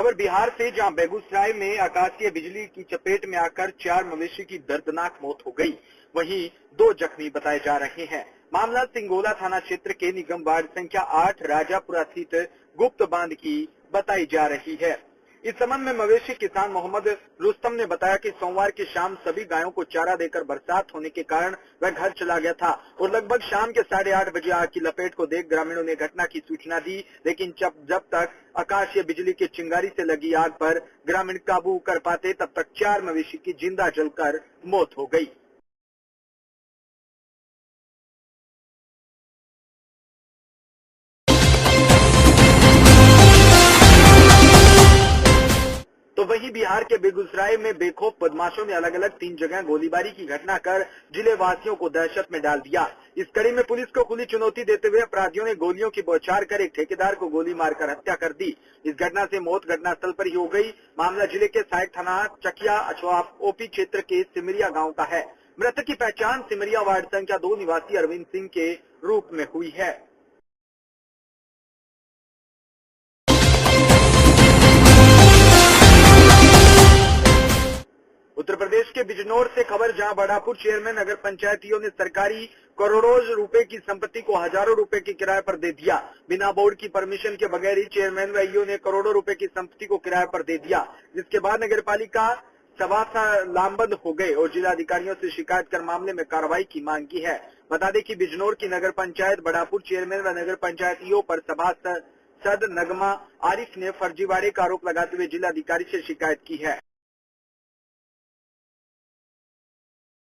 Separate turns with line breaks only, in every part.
खबर बिहार से, जहां बेगूसराय में आकाशीय बिजली की चपेट में आकर 4 मवेशी की दर्दनाक मौत हो गई, वहीं 2 जख्मी बताए जा रहे हैं। मामला सिंगोला थाना क्षेत्र के निगम वार्ड संख्या 8 राजापुरा स्थित गुप्त बांध की बताई जा रही है। इस संबंध में मवेशी किसान मोहम्मद रुस्तम ने बताया कि सोमवार की शाम सभी गायों को चारा देकर बरसात होने के कारण वह घर चला गया था और लगभग शाम के 8:30 बजे आग की लपेट को देख ग्रामीणों ने घटना की सूचना दी, लेकिन जब तक आकाशीय बिजली की चिंगारी से लगी आग पर ग्रामीण काबू कर पाते, तब तक 4 मवेशी की जिंदा जलकर मौत हो गई। तो वहीं बिहार के बेगूसराय में बेखौफ बदमाशों ने अलग अलग 3 जगह गोलीबारी की घटना कर जिले वासियों को दहशत में डाल दिया। इस कड़ी में पुलिस को खुली चुनौती देते हुए अपराधियों ने गोलियों की बौछार कर एक ठेकेदार को गोली मारकर हत्या कर दी। इस घटना से मौत घटनास्थल पर ही हो गई। मामला जिले के सहायक थाना चकिया ओपी क्षेत्र के सिमरिया गाँव का है। मृतक की पहचान सिमरिया वार्ड संख्या 2 निवासी अरविंद सिंह के रूप में हुई है। उत्तर प्रदेश के बिजनौर से खबर, जहां बड़ापुर चेयरमैन नगर पंचायतियों ने सरकारी करोड़ों रुपए की संपत्ति को हजारों रुपए के किराए पर दे दिया। बिना बोर्ड की परमिशन के बगैर ही चेयरमैन व ईओ ने करोड़ों रुपए की संपत्ति को किराए पर दे दिया, जिसके बाद नगरपालिका सभासा लामबंद हो गए और जिलाधिकारियों से शिकायत कर मामले में कार्रवाई की मांग की है। बता दें कि बिजनौर की नगर पंचायत बड़ापुर चेयरमैन व नगर पंचायत ईओ पर सभासद नगमा आरिफ ने फर्जीवाड़े का आरोप लगाते हुए जिलाधिकारी से शिकायत की है।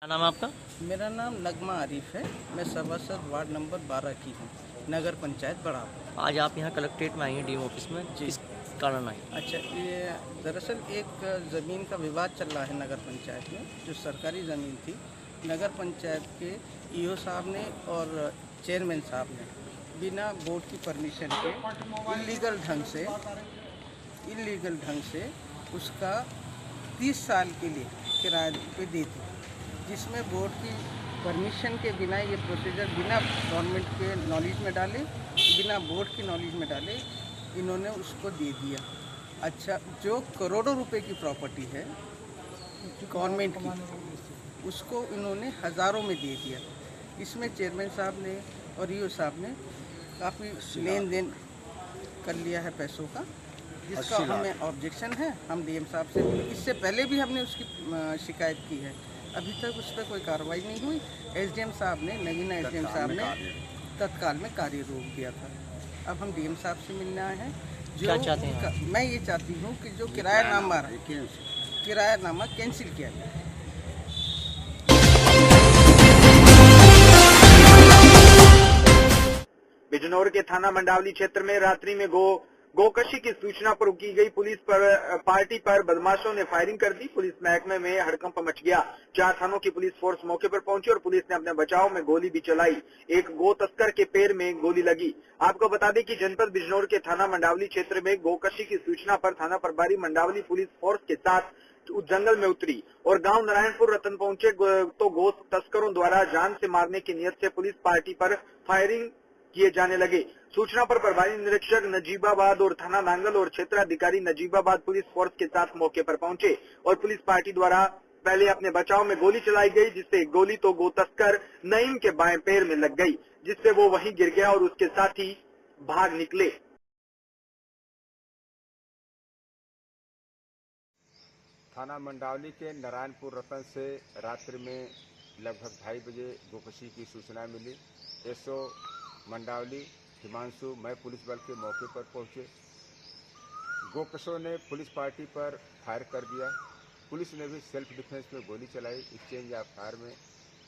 क्या नाम है आपका?
मेरा नाम नगमा आरिफ है। मैं सभासद वार्ड नंबर 12 की हूँ, नगर पंचायत बड़ापुर।
आज आप यहाँ कलेक्ट्रेट में आई हैं, डीएम ऑफिस में, किस कारण आई?
अच्छा, ये दरअसल एक ज़मीन का विवाद चल रहा है नगर पंचायत में, जो सरकारी ज़मीन थी। नगर पंचायत के ईओ साहब ने और चेयरमैन साहब ने बिना बोर्ड की परमिशन के इलीगल ढंग से उसका 30 साल के लिए किराए पे दी थी, जिसमें बोर्ड की परमिशन के बिना ये प्रोसीजर बिना गवर्नमेंट के नॉलेज में डाले, बिना बोर्ड की नॉलेज में डाले इन्होंने उसको दे दिया। अच्छा, जो करोड़ों रुपए की प्रॉपर्टी है गवर्नमेंट की, उसको इन्होंने हज़ारों में दे दिया। इसमें चेयरमैन साहब ने और ईओ साहब ने काफ़ी लेन देन कर लिया है पैसों का, जिसका हमें ऑब्जेक्शन है। हम डीएम साहब से इससे पहले भी हमने उसकी शिकायत की है, अभी तक उस पर कोई कार्रवाई नहीं हुई। एसडीएम साहब ने, नगीना एसडीएम साहब ने तत्काल में कार्य रोक दिया था। अब हम डीएम साहब से मिलने आए हैं।
क्या चाहते हैं?
मैं ये चाहती हूँ कि जो किरायानामा कैंसिल किया जाए।
बिजनौर के थाना मंडावली क्षेत्र में रात्रि में गोकशी की सूचना पर की गई पुलिस पर पार्टी पर बदमाशों ने फायरिंग कर दी। पुलिस महकमे में हड़कंप मच गया। 4 थानों की पुलिस फोर्स मौके पर पहुंची और पुलिस ने अपने बचाव में गोली भी चलाई। एक गो तस्कर के पैर में गोली लगी। आपको बता दें कि जनपद बिजनौर के थाना मंडावली क्षेत्र में गोकशी की सूचना पर थाना प्रभारी मंडावली पुलिस फोर्स के साथ जंगल में उतरी और गांव नारायणपुर रतन पहुंचे तो गो तस्करों द्वारा जान से मारने की नियत से पुलिस पार्टी पर फायरिंग किए जाने लगे। सूचना पर प्रभारी निरीक्षक नजीबाबाद और थाना नांगल और क्षेत्राधिकारी नजीबाबाद पुलिस फोर्स के साथ मौके पर पहुंचे और पुलिस पार्टी द्वारा पहले अपने बचाव में गोली चलाई गई, जिससे एक गोली तो गो तस्कर नईम के बाएं पैर में लग गई, जिससे वो वहीं गिर गया और उसके साथ ही भाग निकले।
थाना मंडावली के नारायणपुर रतन से रात्रि में लगभग 2:30 बजे गोकशी की सूचना मिली। एसओ मंडावली हिमांशु, मैं पुलिस बल के मौके पर पहुंचे। गोकशों ने पुलिस पार्टी पर फायर कर दिया। पुलिस ने भी सेल्फ डिफेंस में गोली चलाई। एक्सचेंज ऑफ फायर में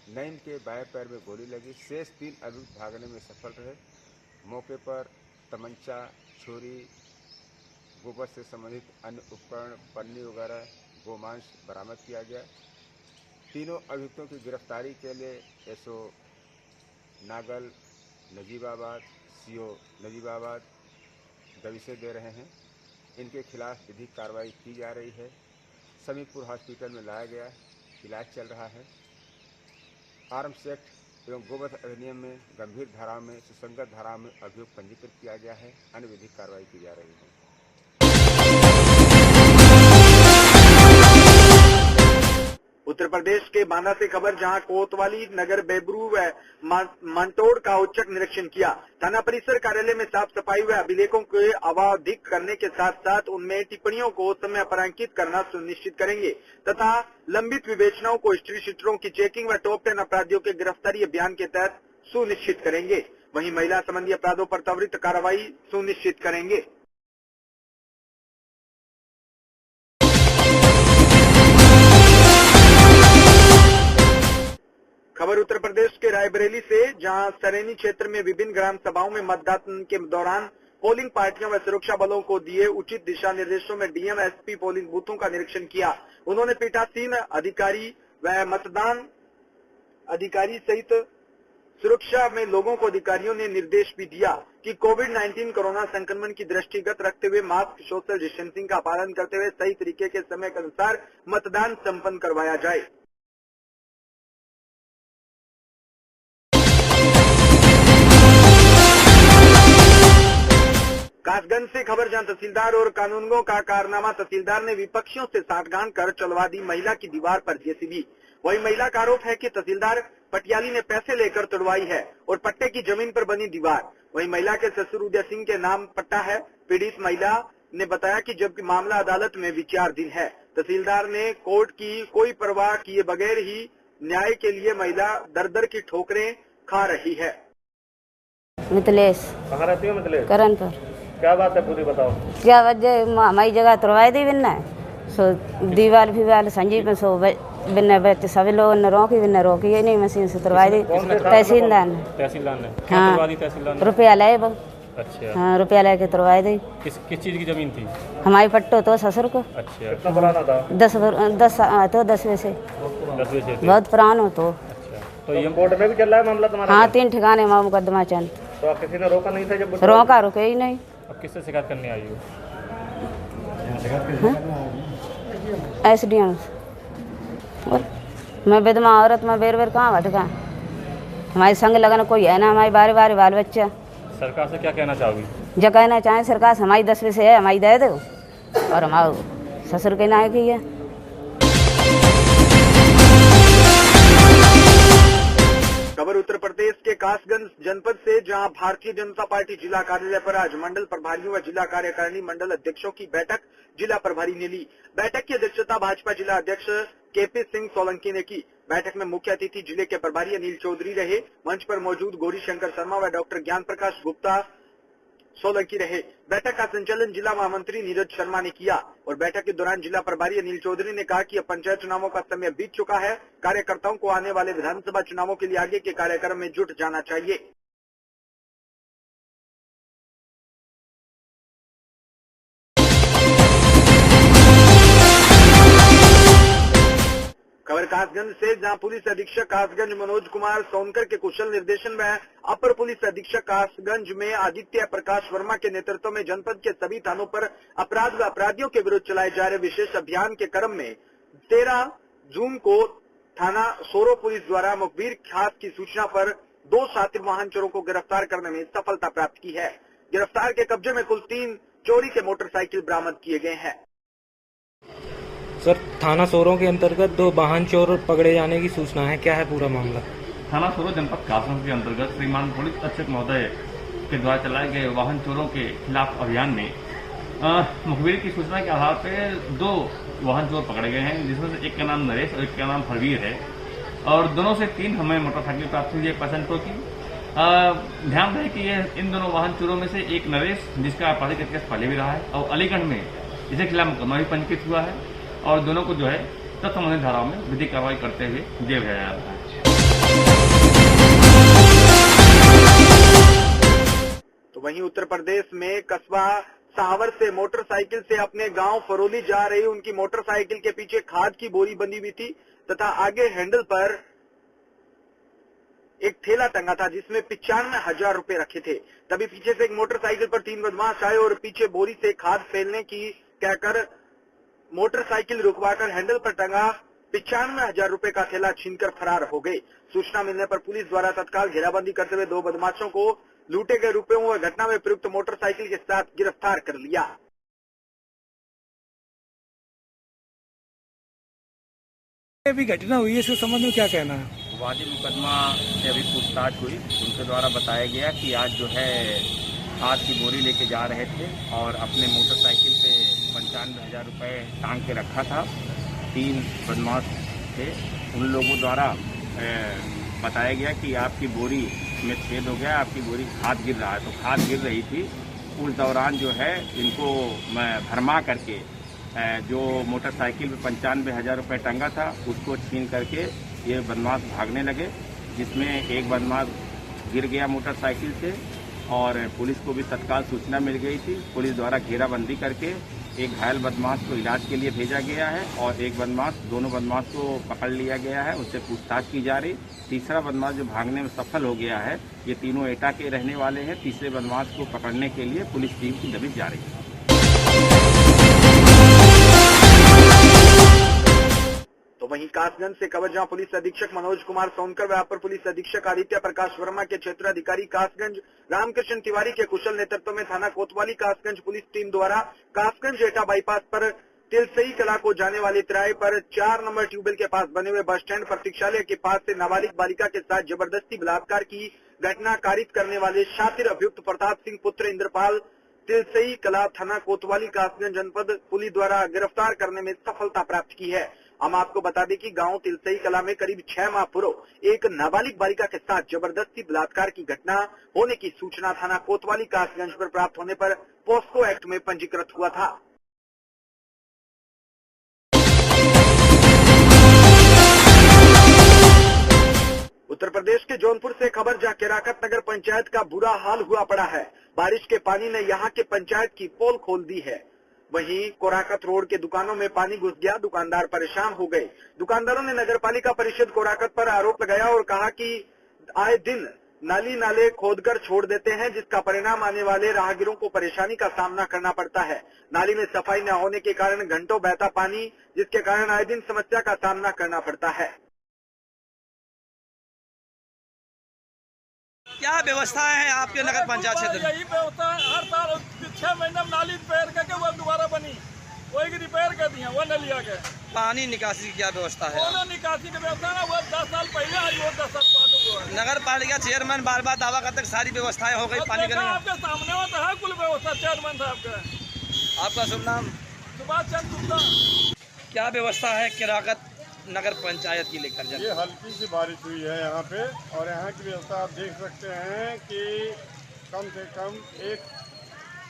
नईम के बाएं पैर में गोली लगी। शेष 3 अभियुक्त भागने में सफल रहे। मौके पर तमंचा, छुरी, गोबर से संबंधित अन्य उपकरण, पन्नी वगैरह गोमांस बरामद किया गया। तीनों अभियुक्तों की गिरफ्तारी के लिए एसओ नागल नजीबाबाद, सीओ नजीबाबाद दबिशें दे रहे हैं। इनके खिलाफ विधिक कार्रवाई की जा रही है। समीपुर हॉस्पिटल में लाया गया, इलाज चल रहा है। आर्म्स एक्ट एवं गोवध अधिनियम में गंभीर धाराओं में सुसंगत धाराओं में अभियोग पंजीकृत किया गया है। अन्य विधिक कार्रवाई की जा रही है।
उत्तर प्रदेश के बांदा से खबर, जहां कोतवाली नगर बेबरू व मंटोड़ का औचक निरीक्षण किया। थाना परिसर कार्यालय में साफ सफाई व अभिलेखों को अबाधिक करने के साथ साथ उनमें टिप्पणियों को समय पर अंकित करना सुनिश्चित करेंगे तथा लंबित विवेचनाओं को हिस्ट्री शीटरों की चेकिंग व टॉप 10 अपराधियों के गिरफ्तारी अभियान के तहत सुनिश्चित करेंगे। वहीं महिला संबंधी अपराधों पर त्वरित कार्रवाई सुनिश्चित करेंगे। खबर उत्तर प्रदेश के रायबरेली से, जहां सरेनी क्षेत्र में विभिन्न ग्राम सभाओं में मतदान के दौरान पोलिंग पार्टियों व सुरक्षा बलों को दिए उचित दिशा निर्देशों में डीएम एसपी पोलिंग बूथों का निरीक्षण किया। उन्होंने पीठासीन अधिकारी व मतदान अधिकारी सहित सुरक्षा में लोगों को अधिकारियों ने निर्देश भी दिया कि कोविड-19 कोरोना संक्रमण की दृष्टिगत रखते हुए मास्क, सोशल डिस्टेंसिंग का पालन करते हुए सही तरीके के समय के अनुसार मतदान संपन्न करवाया जाए। कासगंज से खबर, जहां तहसीलदार और कानूनगों का कारनामा, तहसीलदार ने विपक्षियों से साठगांठ कर चलवा दी महिला की दीवार पर जेसीबी। वही महिला का आरोप है कि तहसीलदार पटियाली ने पैसे लेकर तोड़वाई है और पट्टे की जमीन पर बनी दीवार। वही महिला के ससुर उदय सिंह के नाम पट्टा है। पीड़ित महिला ने बताया कि जबकि मामला अदालत में विचाराधीन है, तहसीलदार ने कोर्ट की कोई परवाह किए बगैर ही न्याय के लिए महिला दर दर की ठोकरें खा रही है।
मिथिलेश,
कहाँ रहती हो मिथिलेश?
करणपुर।
क्या बात है पूरी बताओ।
क्या वजह हमारी जगह तुरवाई दी बिन्ना सो दीवार भी संजीव में सो बिन्ना बच्चे सभी लोगों ने रोकी ये नहीं मशीन से तुरवाई दी तहसीलदार ने। हाँ, रुपया लाए वो।
अच्छा।
हाँ, रुपया लेके तुरवाई दी।
किस चीज की जमीन थी?
हमारी पट्टो तो ससुर को।
अच्छा, कितना पुराना था?
10 वैसे
10 वैसे
बहुत पुराना हो तो।
अच्छा, तो ये कोर्ट में भी चल रहा है मामला तुम्हारा?
हाँ, 3 ठिकाने में मुकदमा चल।
तो किसी ने रोका नहीं था जब?
रुके ही नहीं।
अब किससे शिकायत करने आई हो?
SDM। मैं विधवा औरत में बेर कहाँ भटका, हमारे संग लगन कोई है ना, हमारी बारी बाल बच्चा।
सरकार से क्या कहना चाहोगी?
जो कहना चाहें सरकार हमारी 10 से है, हमारी दे दो और हमारे ससुर के नाम की है।
खबर उत्तर प्रदेश के कासगंज जनपद से, जहां भारतीय जनता पार्टी जिला कार्यालय पर आज मंडल प्रभारियों व जिला कार्यकारिणी मंडल अध्यक्षों की बैठक जिला प्रभारी ने ली। बैठक की अध्यक्षता भाजपा जिला अध्यक्ष केपी सिंह सोलंकी ने की। बैठक में मुख्य अतिथि जिले के प्रभारी अनिल चौधरी रहे। मंच पर मौजूद गौरी शंकर शर्मा व डॉक्टर ज्ञान प्रकाश गुप्ता सोलंकी रहे। बैठक का संचालन जिला महामंत्री नीरज शर्मा ने किया और बैठक के दौरान जिला प्रभारी अनिल चौधरी ने कहा कि अब पंचायत चुनावों का समय बीत चुका है। कार्यकर्ताओं को आने वाले विधानसभा चुनावों के लिए आगे के कार्यक्रम में जुट जाना चाहिए। खबर कासगंज से, जहां पुलिस अधीक्षक कासगंज मनोज कुमार सोनकर के कुशल निर्देशन में अपर पुलिस अधीक्षक कासगंज में आदित्य प्रकाश वर्मा के नेतृत्व में जनपद के सभी थानों पर अपराध व अपराधियों के विरुद्ध चलाए जा रहे विशेष अभियान के क्रम में 13 जून को थाना सोरो पुलिस द्वारा मुखबिर खास की सूचना पर 2 शातिर वाहन चोरों को गिरफ्तार करने में सफलता प्राप्त की है। गिरफ्तार के कब्जे में कुल 3 चोरी के मोटरसाइकिल बरामद किए गए हैं।
सर, थाना सोरो के अंतर्गत 2 वाहन चोर पकड़े जाने की सूचना है, क्या है पूरा मामला?
थाना सोरो जनपद कासगंज के अंतर्गत श्रीमान पुलिस अधीक्षक महोदय के द्वारा चलाए गए वाहन चोरों के खिलाफ अभियान में मुखबिर की सूचना के आधार पर 2 वाहन चोर पकड़े गए हैं, जिसमें से एक का नाम नरेश और एक का नाम फरवीर है और दोनों से 3 हमें मोटरसाइकिल प्राप्त हुई है पैसेंजरों की। ध्यान रहे कि ये इन दोनों वाहन चोरों में से एक नरेश, जिसका आपराधिक इतिहास पहले भी रहा है, और अलीगढ़ में इसके खिलाफ मुकदमा भी पंजीकृत हुआ है और दोनों को जो है तत्संबंधित धाराओं में विधिक कार्रवाई करते हुए जेल भेजा जा रहा है।
तो वहीं उत्तर प्रदेश में कस्बा सावर से मोटरसाइकिल से अपने गांव फरोली जा रही उनकी मोटरसाइकिल के पीछे खाद की बोरी बंधी हुई थी तथा आगे हैंडल पर एक थैला टंगा था जिसमें 95,000 रुपए रखे थे। तभी पीछे से एक मोटरसाइकिल पर 3 बदमाश आए और पीछे बोरी से खाद फैलने की कहकर मोटरसाइकिल रुकवाकर हैंडल पर टंगा 95,000 रुपए का थैला छीनकर फरार हो गए। सूचना मिलने पर पुलिस द्वारा तत्काल घेराबंदी करते हुए 2 बदमाशों को लूटे गए रुपयों व घटना में प्रयुक्त मोटरसाइकिल के साथ गिरफ्तार कर लिया।
अभी घटना हुई है, इसके संबंध में क्या कहना है?
वादी मुकदमा से अभी पूछताछ हुई। उनके द्वारा बताया गया कि आज जो है खाद की बोरी लेके जा रहे थे और अपने मोटरसाइकिल पे 95,000 रुपये टांग के रखा था। 3 बदमाश थे, उन लोगों द्वारा बताया गया कि आपकी बोरी में छेद हो गया, आपकी बोरी खाद गिर रहा है। तो खाद गिर रही थी, उस दौरान जो है इनको भरमा करके जो मोटरसाइकिल पे 95,000 रुपये टंगा था उसको छीन करके ये बदमाश भागने लगे, जिसमें एक बदमाश गिर गया मोटरसाइकिल से और पुलिस को भी तत्काल सूचना मिल गई थी। पुलिस द्वारा घेराबंदी करके एक घायल बदमाश को इलाज के लिए भेजा गया है और एक बदमाश, दोनों बदमाश को पकड़ लिया गया है, उससे पूछताछ की जा रही। तीसरा बदमाश जो भागने में सफल हो गया है, ये तीनों एटा के रहने वाले हैं। तीसरे बदमाश को पकड़ने के लिए पुलिस टीम की दबिश जारी है।
तो वहीं कासगंज से खबर, जहां पुलिस अधीक्षक मनोज कुमार सोनकर व अपर पुलिस अधीक्षक आदित्य प्रकाश वर्मा के क्षेत्राधिकारी कासगंज रामकृष्ण तिवारी के कुशल नेतृत्व में थाना कोतवाली कासगंज पुलिस टीम द्वारा कासगंज एटा बाईपास पर तिलसई कला को जाने वाली तिराई पर 4 नंबर ट्यूबवेल के पास बने हुए बस स्टैंड प्रतीक्षालय के पास से नाबालिग बालिका के साथ जबरदस्ती बलात्कार की घटना कारित करने वाले शातिर अभियुक्त प्रताप सिंह पुत्र इंद्रपाल तिलसई कला थाना कोतवाली कासगंज जनपद पुलिस द्वारा गिरफ्तार करने में सफलता प्राप्त की है। हम आपको बता दें कि गांव तिलसई कला में करीब 6 माह पूर्व एक नाबालिग बालिका के साथ जबरदस्ती बलात्कार की घटना होने की सूचना थाना कोतवाली कासगंज पर प्राप्त होने पर पोस्को एक्ट में पंजीकृत हुआ था। उत्तर प्रदेश के जौनपुर से खबर, जहां केराकत नगर पंचायत का बुरा हाल हुआ पड़ा है। बारिश के पानी ने यहां के पंचायत की पोल खोल दी है। वहीं कोराकत रोड के दुकानों में पानी घुस गया, दुकानदार परेशान हो गए। दुकानदारों ने नगरपालिका परिषद कोराकत पर आरोप लगाया और कहा कि आए दिन नाली नाले खोदकर छोड़ देते हैं, जिसका परिणाम आने वाले राहगीरों को परेशानी का सामना करना पड़ता है। नाली में सफाई न होने के कारण घंटों बहता पानी, जिसके कारण आए दिन समस्या का सामना करना पड़ता है।
क्या व्यवस्था है आपके नगर पंचायत क्षेत्र में?
यही व्यवस्था है, हर साल 6 महीने में नाली रिपेयर करके वो दोबारा बनी, वही रिपेयर कर दिया, वो नलिया के।
पानी निकासी की क्या व्यवस्था है?
वो निकासी की व्यवस्था है, वो 10 साल पहले आई, वो 10 साल बाद हुआ।
नगर पालिका चेयरमैन बार बार दावा करते हैं सारी व्यवस्थाएं हो गई पानी का।
आपके सामने होता है कुल व्यवस्था चेयरमैन साहब का।
आपका शुभ नाम?
सुभाष चंद्र गुप्ता।
क्या व्यवस्था है केराकत नगर पंचायत की लेकर?
ये हल्की सी बारिश हुई है यहाँ पे, और यहाँ की व्यवस्था आप देख सकते हैं कि कम से कम एक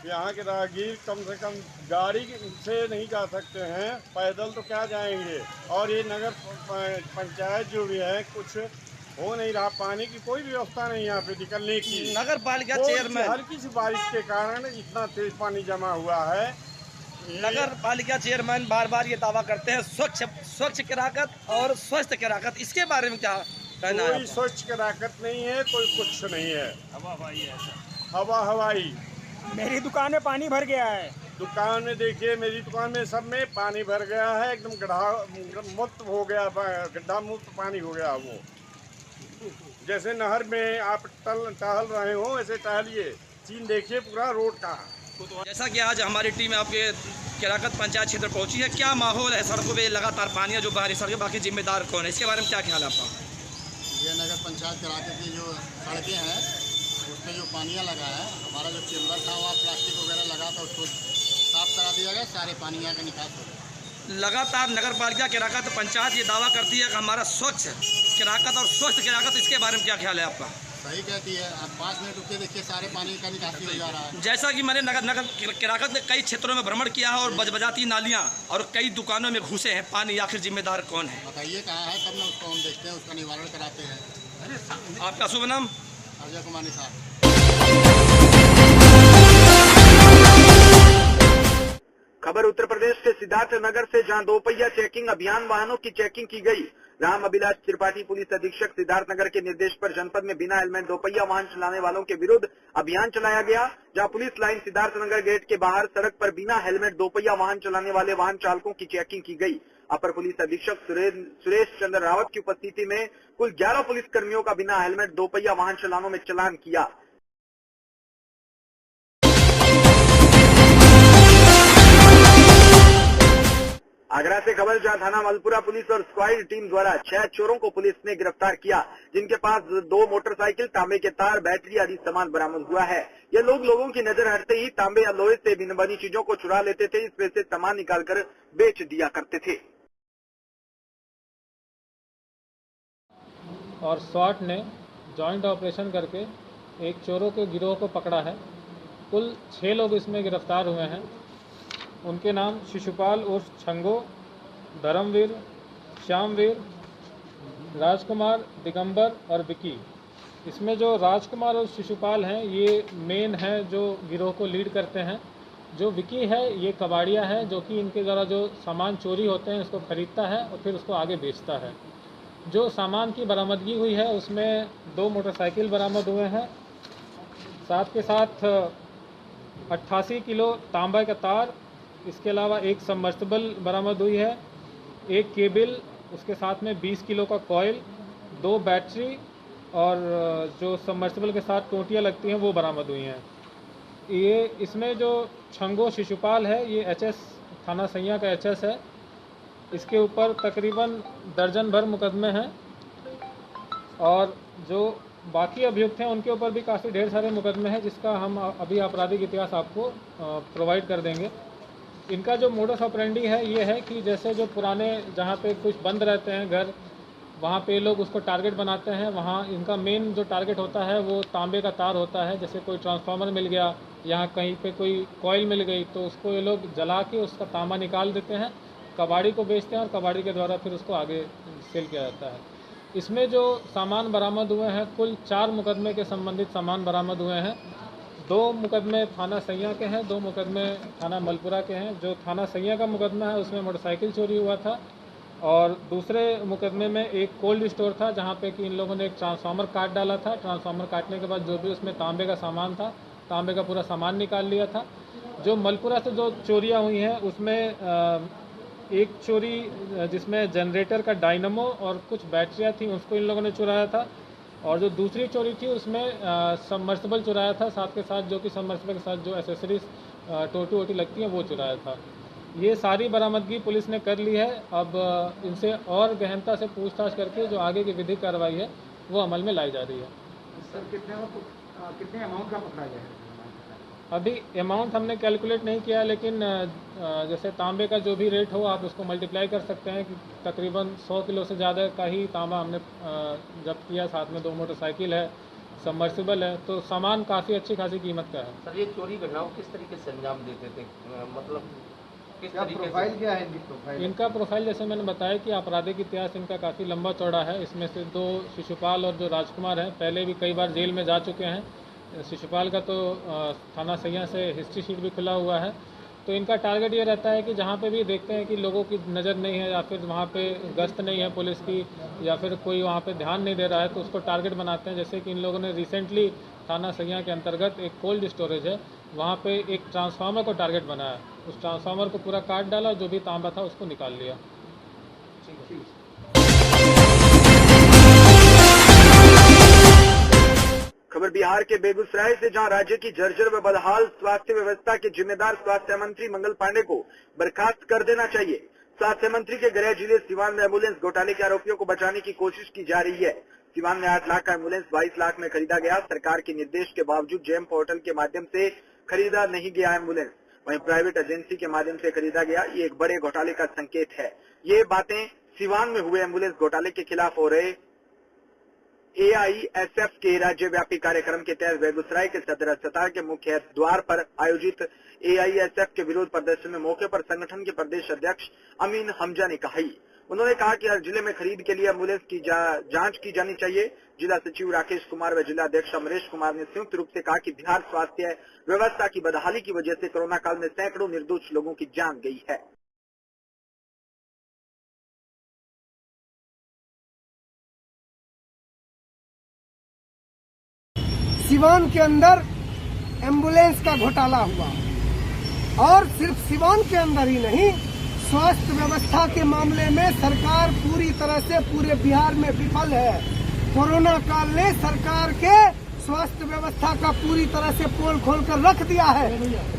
यहाँ के राहगीर कम से कम गाड़ी से नहीं जा सकते हैं, पैदल तो क्या जाएंगे। और ये नगर पंचायत जो भी है कुछ हो नहीं रहा, पानी की कोई व्यवस्था नहीं यहाँ पे निकलने की।
नगर पालिका चेयरमैन
हल्की सी बारिश के कारण इतना तेज पानी जमा हुआ है।
नगर पालिका चेयरमैन बार बार ये दावा करते हैं स्वच्छ केराकत और स्वस्थ केराकत, इसके बारे में क्या कहना है?
कोई स्वच्छ केराकत नहीं है, कोई कुछ नहीं है, हवा हवाई।
मेरी दुकान में पानी भर गया है।
दुकान में देखिए, मेरी दुकान में सब में पानी भर गया है, एकदम गड्ढा मुक्त हो गया, गड्ढा मुक्त पानी हो गया। वो जैसे नहर में आप टहल रहे हो वैसे टहलिए, सीन देखिए पूरा रोड का।
जैसा कि आज हमारी टीम आपके केराकत पंचायत क्षेत्र पहुंची है, क्या माहौल है? सड़कों पे लगातार पानी जो बाहरी सड़कें, बाकी जिम्मेदार कौन है, इसके बारे में क्या ख्याल है आपका?
ये नगर पंचायत केराकत की जो सड़कें हैं उसमें जो पानियाँ लगा है, हमारा जो चेम्बर था वहाँ प्लास्टिक वगैरह लगा था, उसको साफ करा दिया गया, सारे पानी यहाँ का निकास हो गया।
लगातार नगर पालिका केराकत पंचायत ये दावा करती है कि हमारा स्वच्छ केराकत और स्वस्थ केराकत, इसके बारे में क्या ख्याल है आपका?
सही कहती है, आप 5 मिनट रुक के देखिए, सारे पानी का निकासी हो जा रहा है।
जैसा कि मैंने नगर केराकत में कई क्षेत्रों में भ्रमण किया है और बजबजाती नालियाँ और कई दुकानों में घुसे हैं पानी, आखिर जिम्मेदार कौन है?
बताइए कहाँ है, तब ना उसको हम देखते हैं, उसका निवारण कराते हैं।
आपका शुभ नाम?
अजय कुमार निसार।
खबर उत्तर प्रदेश के सिद्धार्थ नगर से, जहां 2 पहिया चेकिंग अभियान वाहनों की चेकिंग की गई। राम अभिलाष त्रिपाठी पुलिस अधीक्षक सिद्धार्थ नगर के निर्देश पर जनपद में बिना हेलमेट 2 पहिया वाहन चलाने वालों के विरुद्ध अभियान चलाया गया, जहां police line Siddharth Nagar gate के बाहर सड़क पर बिना हेलमेट 2 पहिया वाहन चलाने वाले वाहन चालकों की चेकिंग की गई। अपर पुलिस अधीक्षक सुरेश चंद्र रावत की उपस्थिति में कुल 11 पुलिस कर्मियों का बिना हेलमेट 2 पहिया वाहन चलानों में चालान किया। आगरा से खबर, जहां थाना मलपुरा पुलिस और स्क्वाड टीम द्वारा 6 चोरों को पुलिस ने गिरफ्तार किया, जिनके पास 2 मोटरसाइकिल, तांबे के तार, बैटरी आदि सामान बरामद हुआ है। ये लोगों की नजर हटते ही तांबे या लोहे से बनी चीजों को चुरा लेते थे, इसमें से सामान निकालकर बेच दिया करते थे।
और स्वाट ने जॉइंट ऑपरेशन करके एक चोरों के गिरोह को पकड़ा है। कुल 6 लोग इसमें गिरफ्तार हुए हैं। उनके नाम शिशुपाल उर्फ छंगो, धर्मवीर, श्यामवीर, राजकुमार, दिगंबर और विकी। इसमें जो राजकुमार और शिशुपाल हैं ये मेन है जो गिरोह को लीड करते हैं। जो विकी है ये कबाड़िया है जो कि इनके द्वारा जो सामान चोरी होते हैं उसको खरीदता है और फिर उसको आगे बेचता है। जो सामान की बरामदगी हुई है उसमें 2 मोटरसाइकिल बरामद हुए हैं, साथ के साथ 88 किलो तांबा का तार, इसके अलावा एक सबमर्सिबल बरामद हुई है, एक केबल, उसके साथ में 20 किलो का कॉयल, 2 बैटरी और जो सबमर्सिबल के साथ टोटियाँ लगती हैं वो बरामद हुई हैं। ये इसमें जो छंगो शिशुपाल है ये एचएस थाना सैया का एचएस है। इसके ऊपर तकरीबन दर्जन भर मुकदमे हैं और जो बाकी अभियुक्त हैं उनके ऊपर भी काफ़ी ढेर सारे मुकदमे हैं, जिसका हम अभी आपराधिक इतिहास आपको प्रोवाइड कर देंगे। इनका जो मोडस ऑपरेंडी है ये है कि जैसे जो पुराने जहाँ पे कुछ बंद रहते हैं घर, वहाँ पे लोग उसको टारगेट बनाते हैं। वहाँ इनका मेन जो टारगेट होता है वो तांबे का तार होता है। जैसे कोई ट्रांसफार्मर मिल गया, यहाँ कहीं पे कोई कॉइल मिल गई तो उसको ये लोग जला के उसका तांबा निकाल देते हैं, कबाड़ी को बेचते हैं और कबाड़ी के द्वारा फिर उसको आगे सेल किया जाता है। इसमें जो सामान बरामद हुए हैं कुल 4 मुकदमे के संबंधित सामान बरामद हुए हैं। 2 मुकदमे थाना सैया के हैं, 2 मुकदमे थाना मलपुरा के हैं। जो थाना सैया का मुकदमा है उसमें मोटरसाइकिल चोरी हुआ था और दूसरे मुकदमे में एक कोल्ड स्टोर था जहाँ पे कि इन लोगों ने एक ट्रांसफार्मर काट डाला था। ट्रांसफार्मर काटने के बाद जो भी उसमें तांबे का सामान था, तांबे का पूरा सामान निकाल लिया था। जो मलपुरा से जो चोरियाँ हुई हैं उसमें एक चोरी जिसमें जनरेटर का डायनमो और कुछ बैटरियाँ थी उसको इन लोगों ने चुराया था, और जो दूसरी चोरी थी उसमें सबमर्सिबल चुराया था, साथ के साथ जो कि सबमर्सिबल के साथ जो एसेसरीज टोटी वोटी लगती हैं वो चुराया था। ये सारी बरामदगी पुलिस ने कर ली है। अब इनसे और गहनता से पूछताछ करके जो आगे की विधिक कार्रवाई है वो अमल में लाई जा रही है।
सर कितने अमाउंट का पकड़ा गया है?
अभी अमाउंट हमने कैलकुलेट नहीं किया, लेकिन जैसे तांबे का जो भी रेट हो आप उसको मल्टीप्लाई कर सकते हैं कि तकरीबन 100 किलो से ज़्यादा का ही तांबा हमने जब्त किया। साथ में 2 मोटरसाइकिल है, सबमर्सिबल है, तो सामान काफ़ी अच्छी खासी कीमत का है।
सर ये चोरी घटनाओं किस तरीके से अंजाम देते थे, मतलब किस तरीके
प्रोफाइल क्या है इनकी प्रोफाइल?
इनका प्रोफाइल जैसे मैंने बताया कि आपराधिक इतिहास इनका काफ़ी लंबा चौड़ा है। इसमें से 2 शिशुपाल और जो राजकुमार हैं पहले भी कई बार जेल में जा चुके हैं। शिशुपाल का तो थाना सैया से हिस्ट्री शीट भी खुला हुआ है। तो इनका टारगेट ये रहता है कि जहाँ पे भी देखते हैं कि लोगों की नज़र नहीं है या फिर वहाँ पे गश्त नहीं है पुलिस की या फिर कोई वहाँ पे ध्यान नहीं दे रहा है तो उसको टारगेट बनाते हैं। जैसे कि इन लोगों ने रिसेंटली थाना सैया के अंतर्गत एक कोल्ड स्टोरेज है, वहाँ पे एक ट्रांसफार्मर को टारगेट बनाया, उस ट्रांसफार्मर को पूरा काट डाला, जो भी तांबा था उसको निकाल लिया।
खबर बिहार के बेगूसराय से, जहां राज्य की जर्जर व बदहाल स्वास्थ्य व्यवस्था के जिम्मेदार स्वास्थ्य मंत्री मंगल पांडे को बर्खास्त कर देना चाहिए। स्वास्थ्य मंत्री के गृह जिले सिवान में एम्बुलेंस घोटाले के आरोपियों को बचाने की कोशिश की जा रही है। सिवान में 8 लाख का एम्बुलेंस 22 लाख में खरीदा गया। सरकार के निर्देश के बावजूद जेम पोर्टल के माध्यम से खरीदा नहीं गया एम्बुलेंस, वहीं प्राइवेट एजेंसी के माध्यम से खरीदा गया। ये एक बड़े घोटाले का संकेत है। ये बातें सिवान में हुए एम्बुलेंस घोटाले के खिलाफ हो रहे AISF के राज्यव्यापी कार्यक्रम के तहत बेगूसराय के सदर अस्पताल के मुख्य द्वार पर आयोजित AISF के विरोध प्रदर्शन में मौके पर संगठन के प्रदेश अध्यक्ष अमीन हमजा ने कही। उन्होंने कहा कि हर जिले में खरीद के लिए एम्बुलेंस की जांच की जानी चाहिए। जिला सचिव राकेश कुमार व जिला अध्यक्ष अमरेश कुमार ने संयुक्त रूप से कहा कि बिहार स्वास्थ्य व्यवस्था की बदहाली की वजह से कोरोना काल में सैकड़ों निर्दोष लोगों की जान गई है।
सिवान के अंदर एम्बुलेंस का घोटाला हुआ और सिर्फ सिवान के अंदर ही नहीं, स्वास्थ्य व्यवस्था के मामले में सरकार पूरी तरह से पूरे बिहार में विफल है। कोरोना काल ने सरकार के स्वास्थ्य व्यवस्था का पूरी तरह से पोल खोलकर रख दिया है।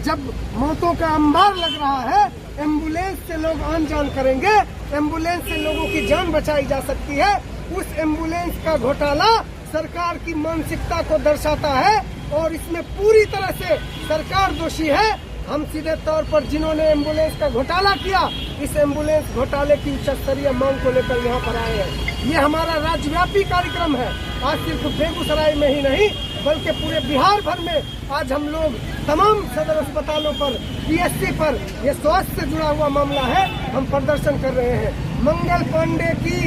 जब मौतों का अंबार लग रहा है, एम्बुलेंस से लोग आन जान करेंगे, एम्बुलेंस से लोगों की जान बचाई जा सकती है। उस एम्बुलेंस का घोटाला सरकार की मानसिकता को दर्शाता है और इसमें पूरी तरह से सरकार दोषी है। हम सीधे तौर पर जिन्होंने एम्बुलेंस का घोटाला किया, इस एम्बुलेंस घोटाले की उच्च स्तरीय मांग को लेकर यहाँ पर आए हैं। ये हमारा राज्यव्यापी कार्यक्रम है। आज सिर्फ बेगूसराय में ही नहीं बल्कि पूरे बिहार भर में आज हम लोग तमाम सदर अस्पतालों पर, पीएचसी पर, ये स्वास्थ्य से जुड़ा हुआ मामला है, हम प्रदर्शन कर रहे हैं। मंगल पांडे की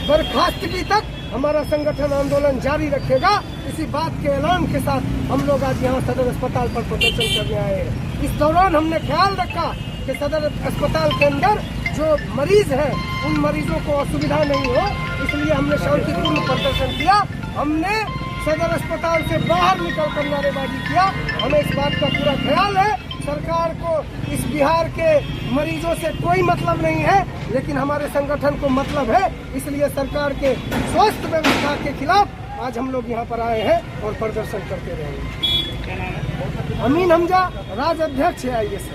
बर्खास्तगी तक हमारा संगठन आंदोलन जारी रखेगा। इसी बात के ऐलान के साथ हम लोग आज यहाँ सदर अस्पताल पर प्रदर्शन करने आए हैं। इस दौरान हमने ख्याल रखा कि सदर अस्पताल के अंदर जो मरीज हैं उन मरीजों को असुविधा नहीं हो, इसलिए हमने शांतिपूर्ण प्रदर्शन किया। हमने सदर अस्पताल से बाहर निकलकर नारेबाजी किया। हमें इस बात का पूरा ख्याल है, सरकार को इस बिहार के मरीजों से कोई मतलब नहीं है, लेकिन हमारे संगठन को मतलब है। इसलिए सरकार के स्वास्थ्य व्यवस्था के खिलाफ आज हम लोग यहाँ पर आए हैं और प्रदर्शन करते रहेंगे। अमीन हमजा, राज्य अध्यक्ष है आईएसएफ।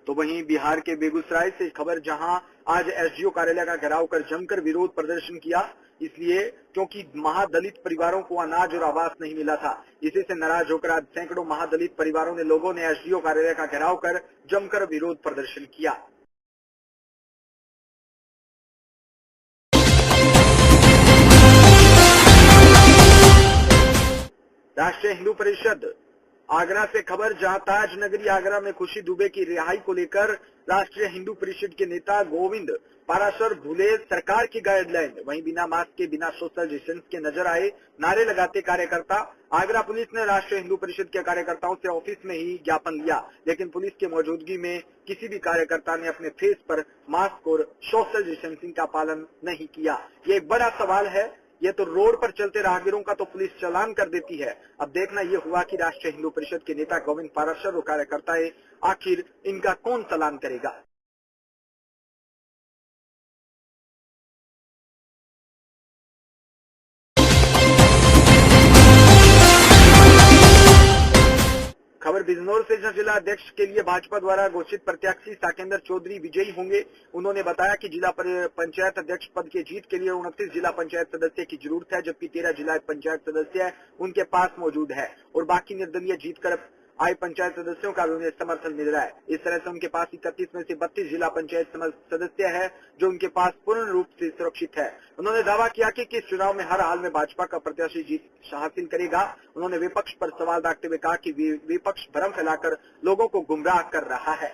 तो वहीं बिहार के बेगूसराय से खबर, जहां आज एसडीओ कार्यालय का घेराव कर जमकर विरोध प्रदर्शन किया, इसलिए क्योंकि महादलित परिवारों को अनाज और आवास नहीं मिला था। इसी से नाराज होकर आज सैकड़ों महादलित परिवारों ने लोगों ने एसडीओ कार्यालय का घेराव कर जमकर विरोध प्रदर्शन किया। राष्ट्रीय हिंदू परिषद आगरा से खबर, जहां ताज नगरी आगरा में खुशी दुबे की रिहाई को लेकर राष्ट्रीय हिंदू परिषद के नेता गोविंद पाराशर भूले सरकार की गाइडलाइन, वहीं बिना मास्क के, बिना सोशल डिस्टेंस के नजर आए। नारे लगाते कार्यकर्ता। आगरा पुलिस ने राष्ट्रीय हिंदू परिषद के कार्यकर्ताओं से ऑफिस में ही ज्ञापन लिया, लेकिन पुलिस के मौजूदगी में किसी भी कार्यकर्ता ने अपने फेस पर मास्क और सोशल डिस्टेंसिंग का पालन नहीं किया। ये एक बड़ा सवाल है। ये तो रोड पर चलते राहगीरों का तो पुलिस चालान कर देती है। अब देखना ये हुआ कि राष्ट्रीय हिंदू परिषद के नेता गोविंद पाराशर और कार्यकर्ता आखिर इनका कौन चालान करेगा। खबर बिजनौर से, जहां जिला अध्यक्ष के लिए भाजपा द्वारा घोषित प्रत्याशी साकेंद्र चौधरी विजयी होंगे। उन्होंने बताया कि जिला पंचायत अध्यक्ष पद के जीत के लिए 29 जिला पंचायत सदस्य की जरूरत है, जबकि 13 जिला पंचायत सदस्य उनके पास मौजूद है और बाकी निर्दलीय जीतकर आए पंचायत सदस्यों का भी उन्हें समर्थन मिल रहा है। इस तरह से उनके पास 31 में से 32 जिला पंचायत सदस्य है जो उनके पास पूर्ण रूप से सुरक्षित है। उन्होंने दावा किया कि इस चुनाव में हर हाल में भाजपा का प्रत्याशी जीत हासिल करेगा। उन्होंने विपक्ष पर सवाल दागते हुए कहा कि विपक्ष भ्रम फैलाकर लोगों को गुमराह कर रहा है।